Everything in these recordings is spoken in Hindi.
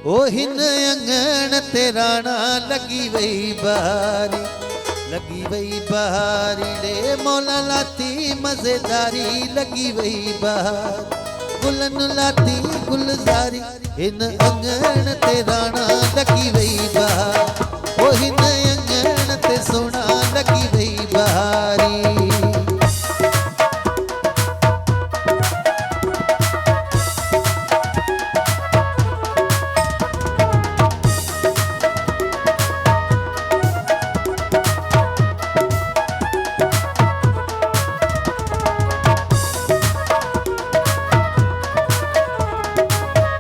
ओ हिन अंगण ते राणा लगी वही बहारी, लगी वही बहारी रे मौला लाती मजेदारी, लगी वही बहार गुलन लाती गुलजारी। हिन अंगण ते राणा लगी वही बहार, ओ हिन अंगण ते सोना लगी वही बहारी।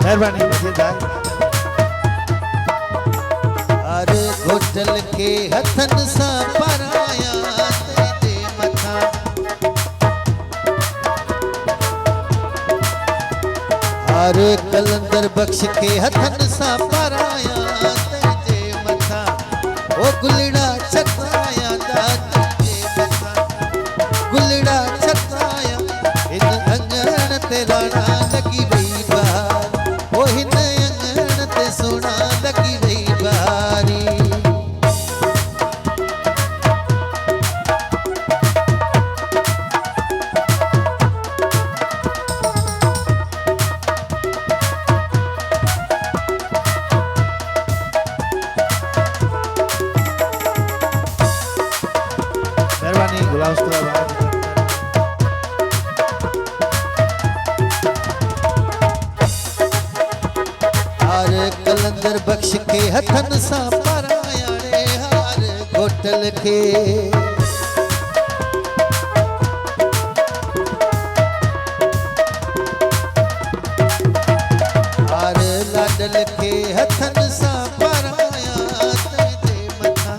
मेहरबानी मजेदार। अरे घोटल के हथन सा पराया तेरे मथा, अरे कलंदर बख्श के हथन सा पराया तेरे मथा, ओ गुलड़ा छताया तेरे मथा, गुलड़ा छताया। इन अंगण ते राणा लगी वही बहार, ओ हिन अंगण ते सोना लगी वही बहारी। मेहरबानी गुलाम उस्ताद। कलंदर बख्श के हथन सा पराया रे हार घोटल के, हार लाडल के हथन सा पराया तेरे मथा,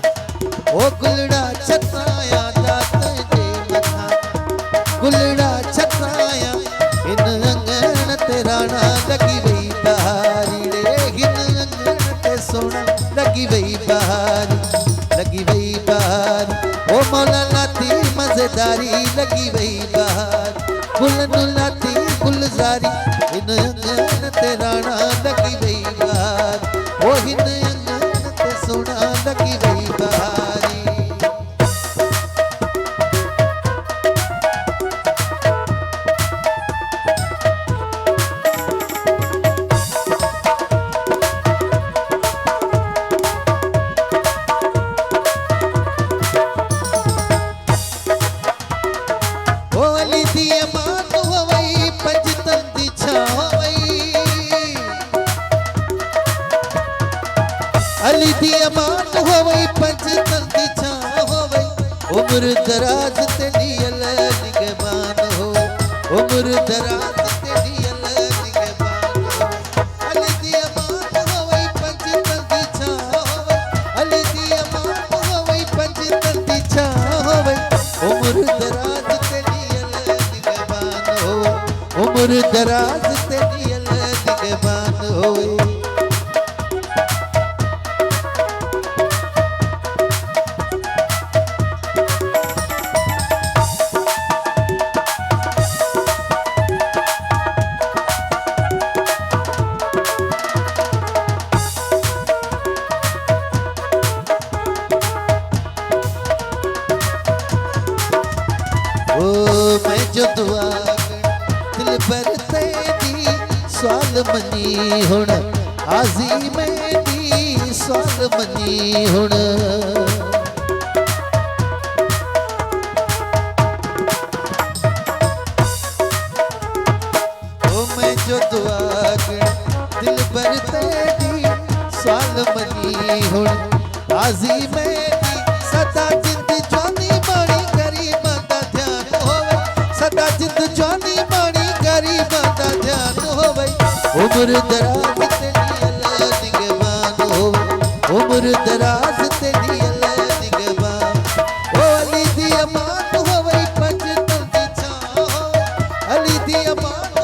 ओ गुलड़ा छताया तेरे मथा, गुलड़ा छताया। इन अंगण ते राणा लगी वही बहारी रे, सोना लगी वही बहारी, लगी वही बहारी ओ मौला लाती मजेदारी, लगी वही बहार गुलन लाती गुलजारी। इन अंगण ते राणा लगी वही बहार, ओ हिन अंगण ते सोना लगी वही बहारी। अली दी अमान हो वही पंजतन दी छां हो वही, उम्र दराज तेरी अल्लाह निगहबान हो, उम्र दराज तेरी अल्लाह निगहबान हो। अली दी अमान हो वही पंजतन दी छां हो वही, अली दी अमान हो वही पंजतन दी छां हो वही, उम्र दराज तेरी अल्लाह निगहबान हो, उम्र दराज तेरी अल्लाह निगहबान हो। मैं जो दुआ दिल पर तेरी सवाल मनी हुण, आजी मेरी सवाल मनी हुण। ओ मैं जो दुआ दिल पर तेरी सवाल मनी हुण, आजी मेरी सदा जिंद जानी मानी गरीब दा ध्यान होवे, सदा जिंद जानी मानी गरीब दा ध्यान होवे। उम्र दराज तेरी अल्लाह निगहबान होवे, उम्र दराज तेरी अल्लाह निगहबान। ओ अली दी अमान होवे पंजतन दी छां होवे, अली दी अमान